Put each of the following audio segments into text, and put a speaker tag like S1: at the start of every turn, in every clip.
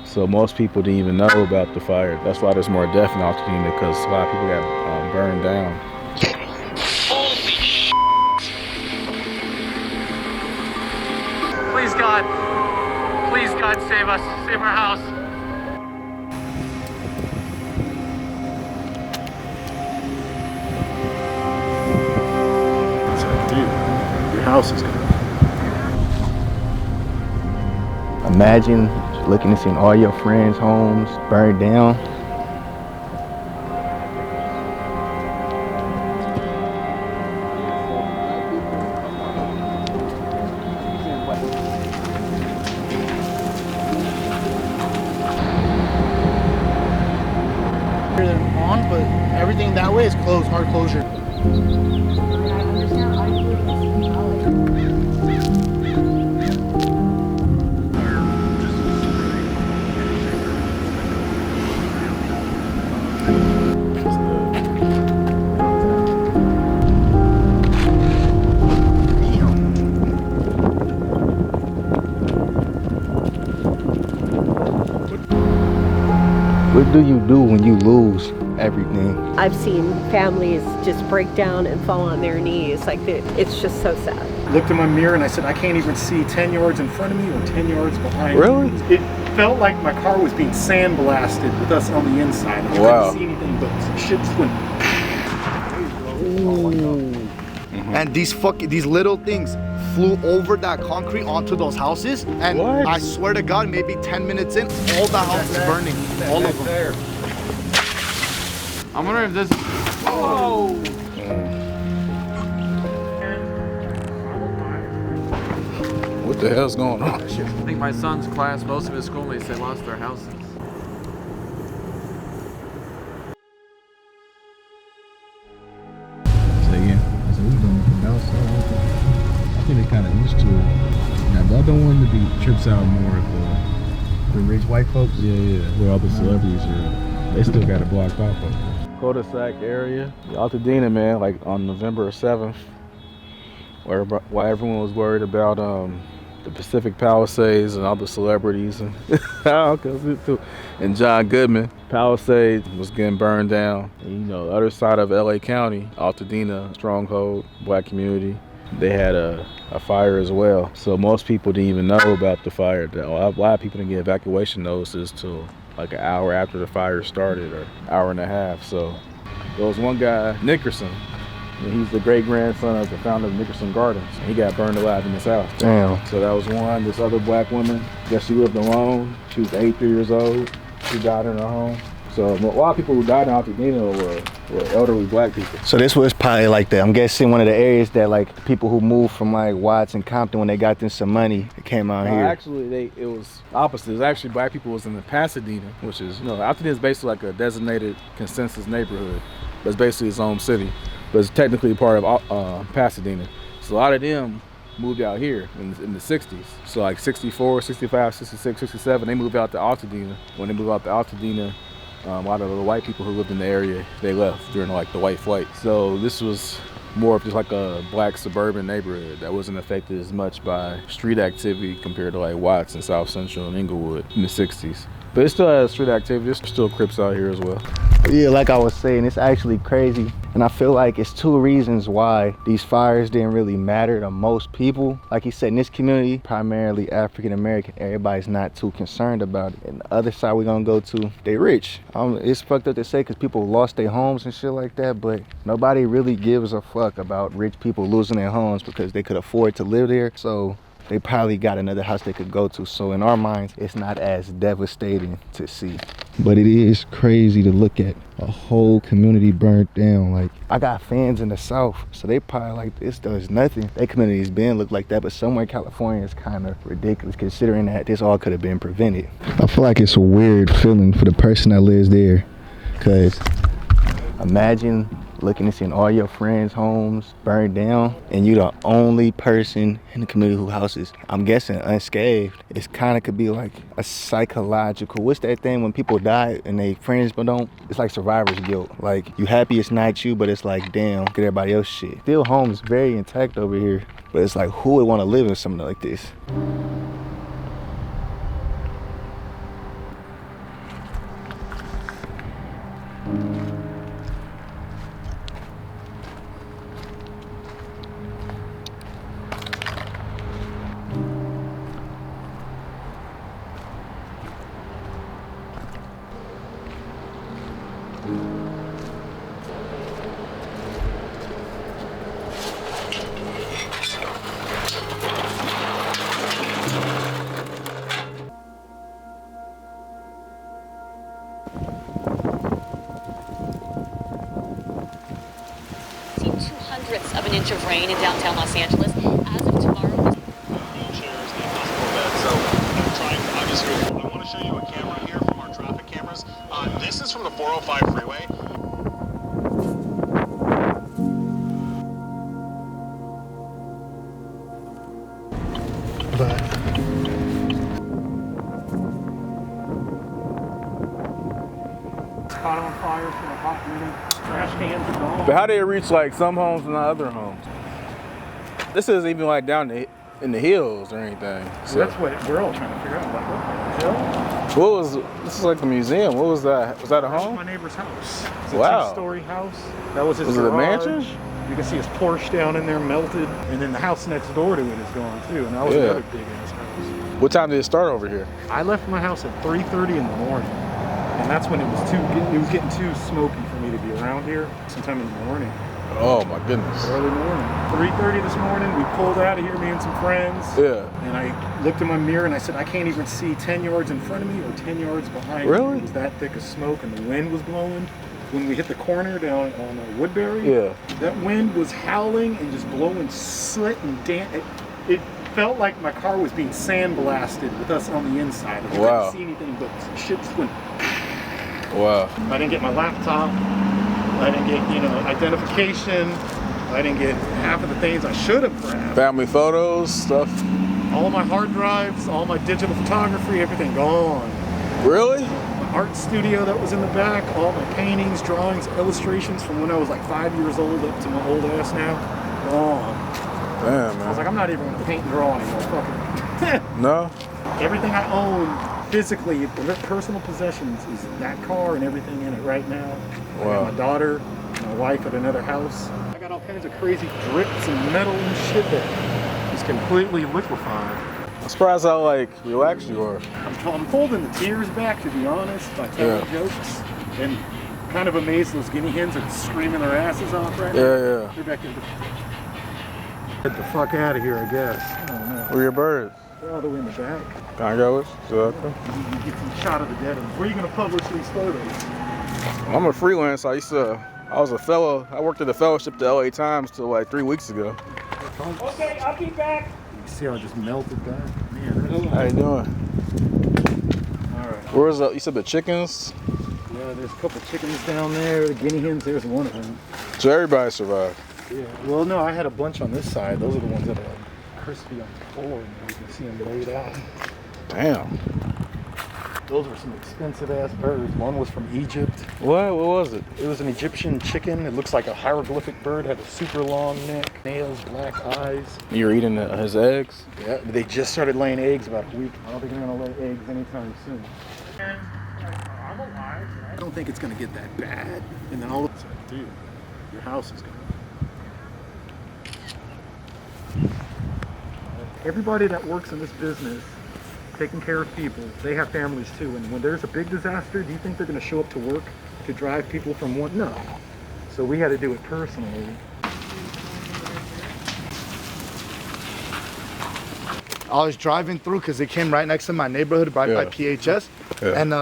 S1: So most people didn't even know about the fire. That's why there's more death in Altadena, because a lot of people got burned down.
S2: Please God, save us, save our house.
S3: So, dude, your house is gonna.
S4: Imagine looking and seeing all your friends' homes burned down.
S3: On, but everything that way is closed, hard closure.
S4: What do you do when you lose everything?
S5: I've seen families just break down and fall on their knees. Like, it's just so sad.
S3: Looked in my mirror and I said, I can't even see 10 yards in front of me or 10 yards behind
S4: Really?
S3: me. It felt like my car was being sandblasted with us on the inside. I
S1: Wow.
S3: couldn't see anything, but shit just went.
S6: And these little things flew over that concrete onto those houses, and
S1: What?
S6: I swear to God, maybe 10 minutes in, all the houses burning, all of them.
S2: I'm wondering if this. Whoa!
S1: What the hell's going on?
S2: I think my son's class, most of his schoolmates, they lost their houses.
S1: Say again. I said, we going from outside. I think they kind of used to it. Now, the other one to be trips out more of
S6: The rich white folks.
S1: yeah, where all the celebrities are. They still got it blocked off of it. Cul-de-sac area. Altadena, man, like on November 7th, where everyone was worried about the Pacific Palisades and all the celebrities and John Goodman. Palisade was getting burned down. And, you know, the other side of LA County, Altadena, stronghold, black community, they had a fire as well. So most people didn't even know about the fire. A lot of people didn't get evacuation notices till like an hour after the fire started, or hour and a half. So there was one guy, Nickerson, and he's the great grandson of the founder of Nickerson Gardens. He got burned alive in his house.
S4: Damn.
S1: So that was one. This other black woman, I guess she lived alone. She was 83 years old. She died in her home. So a lot of people who died in Altadena were elderly black people.
S4: So this was probably like I'm guessing one of the areas that like people who moved from like Watts and Compton, when they got them some money, they came out here.
S1: Actually, it was opposite. It was actually black people was in the Pasadena, which is, you know, Altadena is basically like a designated consensus neighborhood. But it's basically its own city. But it's technically part of Pasadena. So a lot of them moved out here in the 60s. So like 64, 65, 66, 67, they moved out to Altadena. When they moved out to Altadena, a lot of the white people who lived in the area, they left during like the white flight. So this was more of just like a black suburban neighborhood that wasn't affected as much by street activity compared to like Watts and South Central and Inglewood in the 60s. But it still has street activity. There's still Crips out here as well.
S4: Yeah, like I was saying, it's actually crazy. And I feel like it's two reasons why these fires didn't really matter to most people. Like he said, in this community, primarily African American, everybody's not too concerned about it. And the other side we're gonna go to, they rich. It's fucked up to say because people lost their homes and shit like that, but nobody really gives a fuck about rich people losing their homes because they could afford to live there. So they probably got another house they could go to. So in our minds, it's not as devastating to see. But it is crazy to look at a whole community burnt down. Like, I got fans in the South, so they probably like, this does nothing. Their community's been look like that, but somewhere in California is kind of ridiculous considering that this all could have been prevented. I feel like it's a weird feeling for the person that lives there, because imagine looking and seeing all your friends' homes burned down and you're the only person in the community whose houses, I'm guessing, unscathed. It's kind of could be like a psychological, what's that thing when people die and they friends but don't, it's like survivor's guilt. Like, you happy it's not you, but it's like, damn, look at everybody else shit. Still home's very intact over here, but it's like, who would want to live in something like this?
S7: 1/3 of an inch of rain in downtown Los Angeles. As of tomorrow,
S8: wheelchairs and hospital beds. So I'm trying. I want to show you a camera here from our traffic cameras. This is from the 405 freeway.
S3: Caught on fire from a hot minute. Trash cans are gone.
S1: But how did it reach like some homes and not other homes? This isn't even like down in the hills or anything. So
S3: That's what we're all trying to figure out. Like, what the hell?
S1: what was this? Is like the museum. What was that? Was that a
S3: That was
S1: home?
S3: my neighbor's house. It's a
S1: Wow.
S3: two-story house. That was his
S1: Was it a
S3: garage.
S1: mansion?
S3: You can see his Porsche down in there melted. And then the house next door to it is gone too. And that was
S1: Yeah.
S3: another big ass house.
S1: What time did it start over here?
S3: I left my house at 3:30 in the morning. And that's when it was getting too smoky for me to be around here sometime in the morning.
S1: Oh my goodness.
S3: Early morning. 3:30 this morning, we pulled out of here, me and some friends.
S1: Yeah.
S3: And I looked in my mirror and I said, I can't even see 10 yards in front of me or 10 yards behind
S1: Really?
S3: me. It was that thick of smoke and the wind was blowing. When we hit the corner down on Woodbury,
S1: Yeah.
S3: that wind was howling and just blowing soot and damp. It felt like my car was being sandblasted with us on the inside. Like, you
S1: Wow.
S3: couldn't see anything but shit just went.
S1: Wow.
S3: I didn't get my laptop. I didn't get, identification. I didn't get half of the things I should have grabbed.
S1: Family photos, stuff.
S3: All my hard drives, all my digital photography, everything gone.
S1: Really?
S3: My art studio that was in the back, all my paintings, drawings, illustrations from when I was like 5 years old up to my old ass now, gone.
S1: Damn,
S3: I was like,
S1: man.
S3: I'm not even gonna paint and draw anymore. Fuck it.
S1: No?
S3: Everything I own physically, personal possessions, is that car and everything in it right now. I
S1: Wow.
S3: got my daughter, my wife at another house. I got all kinds of crazy drips and metal and shit that is completely liquefied.
S1: I'm surprised how like relaxed you are.
S3: I'm holding the tears back, to be honest, by telling jokes. And kind of amazed those guinea hens are screaming their asses off right now.
S1: Yeah.
S3: They're back in Get the fuck out of here, I guess. I don't know.
S1: Where your birds?
S3: They're all the way in the back.
S1: Can I go with you?
S3: You get some shot of the dead ones. Where are you going to publish these photos?
S1: I'm a freelance. I was a fellow. I worked at the fellowship to LA Times till like 3 weeks ago.
S3: Okay, I'll be back. You see how it just melted back? Man,
S1: How you doing?
S3: all right.
S1: Where's you said the chickens?
S3: Yeah, there's a couple chickens down there. The guinea hens, there's one of them.
S1: So everybody survived.
S3: Yeah. Well, no, I had a bunch on this side. Those are the ones that are like crispy on the floor, and you can see them laid out.
S1: Damn.
S3: Those were some expensive ass birds. One was from Egypt.
S1: What was it?
S3: It was an Egyptian chicken. It looks like a hieroglyphic bird. Had a super long neck, nails, black eyes.
S1: You were eating his eggs?
S3: Yeah, they just started laying eggs about a week. I don't think they're gonna lay eggs anytime soon. I'm alive. I don't think it's gonna get that bad. And then all of a sudden, dude, your house is gonna. Everybody that works in this business, taking care of people, they have families too. And when there's a big disaster, do you think they're gonna show up to work to drive people from one? No. So we had to do it personally.
S6: I was driving through because it came right next to my neighborhood, right by PHS.
S1: Yeah.
S6: And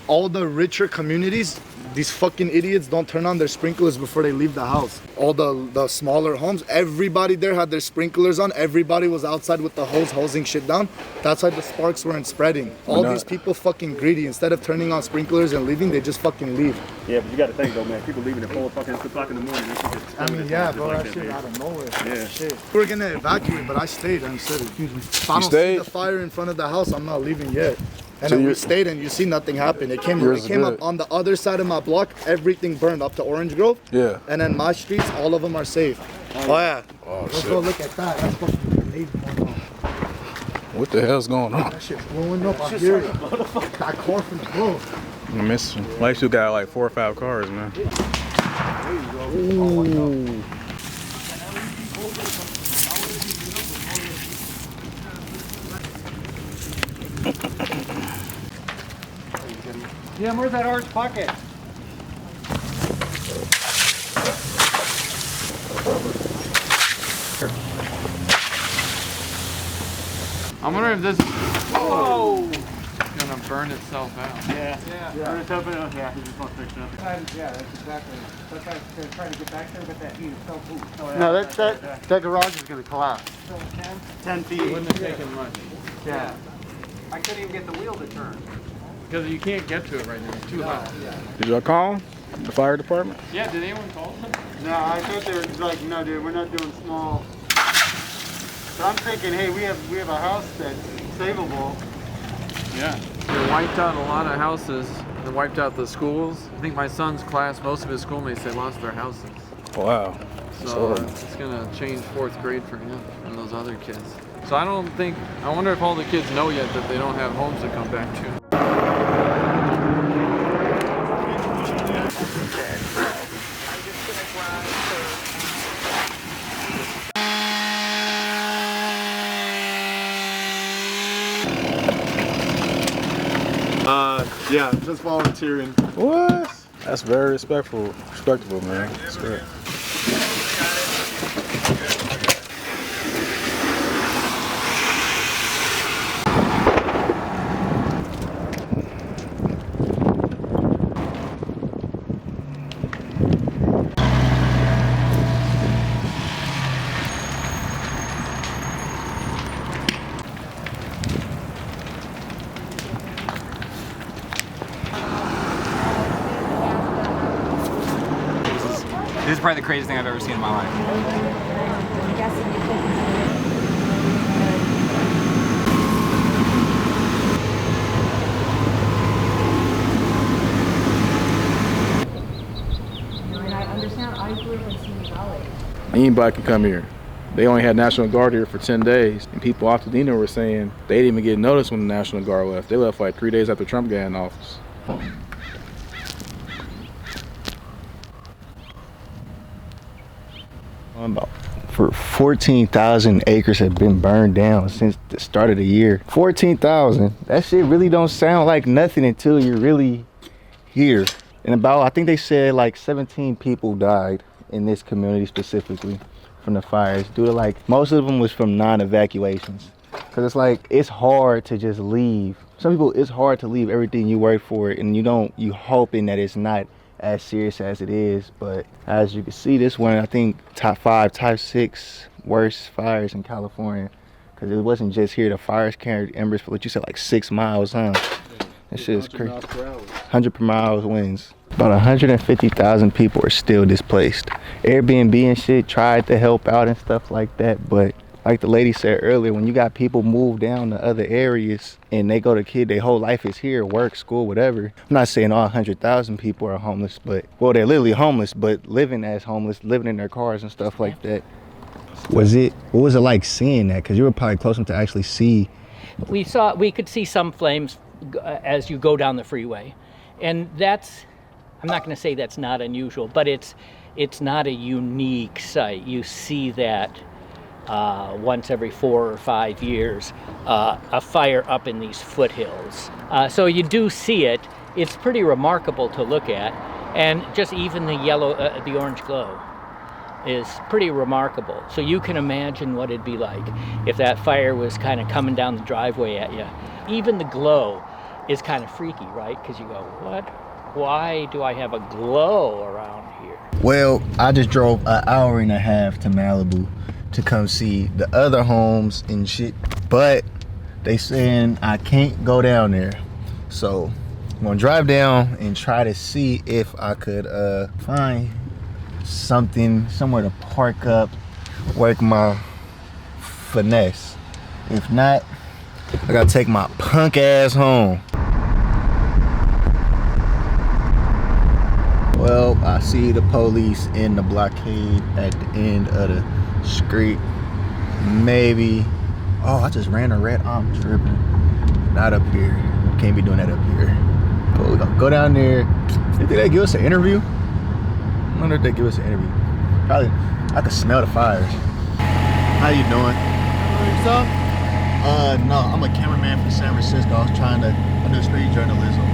S6: all the richer communities, these fucking idiots don't turn on their sprinklers before they leave the house. All the smaller homes, everybody there had their sprinklers on. Everybody was outside with the hose hosing shit down. That's why the sparks weren't spreading. All these people fucking greedy. Instead of turning on sprinklers and leaving, they just fucking leave.
S9: Yeah, but you got to think though, man. People leaving at 4 o'clock in the morning.
S6: I mean, yeah, bro,
S9: like
S6: that shit out of nowhere.
S9: Yeah.
S6: Shit. We were gonna evacuate, but I stayed instead. If I don't see the fire in front of the house, I'm not leaving yet. And
S1: So
S6: then we stayed and you see nothing happen. It came up on the other side of my block, everything burned up to Orange Grove.
S1: Yeah.
S6: And then my streets, all of them are safe. Oh yeah.
S1: Oh,
S6: Let's
S1: shit.
S6: go look at that. That's fucking grenade going on.
S1: What the hell's going on?
S6: That shit's blowing up. I hear it. That car from below.
S1: I miss you. Like you got like 4 or 5 cars, man.
S6: Ooh.
S2: Yeah, where's that orange bucket? I'm wondering if this. Whoa! burn itself out.
S9: Yeah. Yeah. It's open. Yeah, he just wants to fix it up.
S10: Yeah, that's exactly. Sometimes they're trying to get back there, but that heat is so cool.
S9: No, that garage is going to collapse. 10 feet.
S2: It wouldn't have taken much.
S10: Yeah. I couldn't even get the wheel to turn.
S2: Because you can't get to it right now. It's too hot.
S1: Did y'all call the fire department?
S2: Yeah, did anyone call them?
S9: No, I thought they were like, no, dude, we're not doing small. So I'm thinking, hey, we have a house that's savable.
S2: Yeah. They wiped out a lot of houses. They wiped out the schools. I think my son's class, most of his schoolmates, they lost their houses.
S1: Wow.
S2: So it's gonna change 4th grade for him and those other kids. So I wonder if all the kids know yet that they don't have homes to come back to.
S6: Yeah, just volunteering.
S1: What? That's very respectable, man. That's great.
S11: This is probably the craziest thing I've ever seen in my life.
S1: Anybody can come here. They only had National Guard here for 10 days, and people off Altadena were saying they didn't even get noticed when the National Guard left. They left like 3 days after Trump got in office.
S4: About for 14,000 acres have been burned down since the start of the year. 14,000. That shit really don't sound like nothing until you're really here. And about, I think they said like 17 people died in this community specifically from the fires due to like, most of them was from non-evacuations. Cause it's like, it's hard to just leave. Some people, it's hard to leave everything you work for and you hoping that it's not as serious as it is. But as you can see, this one, I think top 5, top 6 worst fires in California. Cause it wasn't just here, the fires carried embers for what you said, like 6 miles, huh? That shit is crazy. 100 per mile winds. About 150,000 people are still displaced. Airbnb and shit tried to help out and stuff like that, but like the lady said earlier, when you got people move down to other areas and they go to kid, their whole life is here, work, school, whatever. I'm not saying all 100,000 people are homeless, but, well, they're literally homeless, but living as homeless, living in their cars and stuff like that. What was it like seeing that? Because you were probably close enough to actually see.
S12: We could see some flames as you go down the freeway. And that's, I'm not going to say that's not unusual, but it's not a unique sight. You see that once every 4 or 5 years, a fire up in these foothills. So you do see it. It's pretty remarkable to look at. And just even the orange glow is pretty remarkable. So you can imagine what it'd be like if that fire was kind of coming down the driveway at you. Even the glow is kind of freaky, right? Because you go, what? Why do I have a glow around here?
S4: Well, I just drove an hour and a half to Malibu to come see the other homes and shit, but they saying I can't go down there. So I'm gonna drive down and try to see if I could find somewhere to park up, work my finesse. If not, I gotta take my punk ass home. Well, I see the police in the blockade at the end of the street. Maybe, oh, I just ran a red, I'm tripping. Not up here, can't be doing that up here. But we're gonna go down there. You think they give us an interview? I wonder if they give us an interview. Probably, I can smell the fires. How you doing?
S6: Yourself?
S4: No, I'm a cameraman from San Francisco. I do street journalism.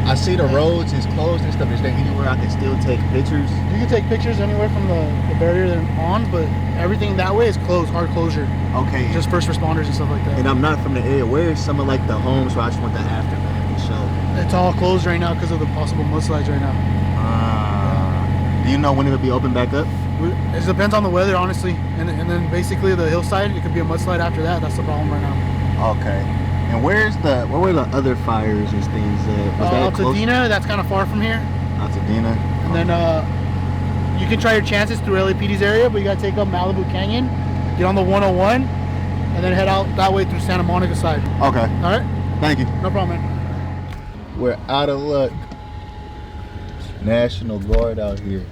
S4: I see the roads is closed and stuff. Is there anywhere I can still take pictures?
S10: You can take pictures anywhere from the barrier they're on, but everything that way is closed, hard closure.
S4: Okay.
S10: Just first responders and stuff like that.
S4: And I'm not from the area. Where is some of like the homes where I just want the aftermath to show?
S10: It's all closed right now because of the possible mudslides right now.
S4: Do you know when it'll be open back up?
S10: It depends on the weather, honestly. And then basically the hillside, it could be a mudslide after that. That's the problem right now.
S4: Okay. And where were the other fires and things? Was that close?
S10: Altadena, that's kind of far from here.
S4: Altadena.
S10: And then you can try your chances through LAPD's area, but you gotta take up Malibu Canyon, get on the 101, and then head out that way through Santa Monica side.
S4: Okay.
S10: All right?
S4: Thank you.
S10: No problem, man.
S4: We're out of luck. National Guard out here.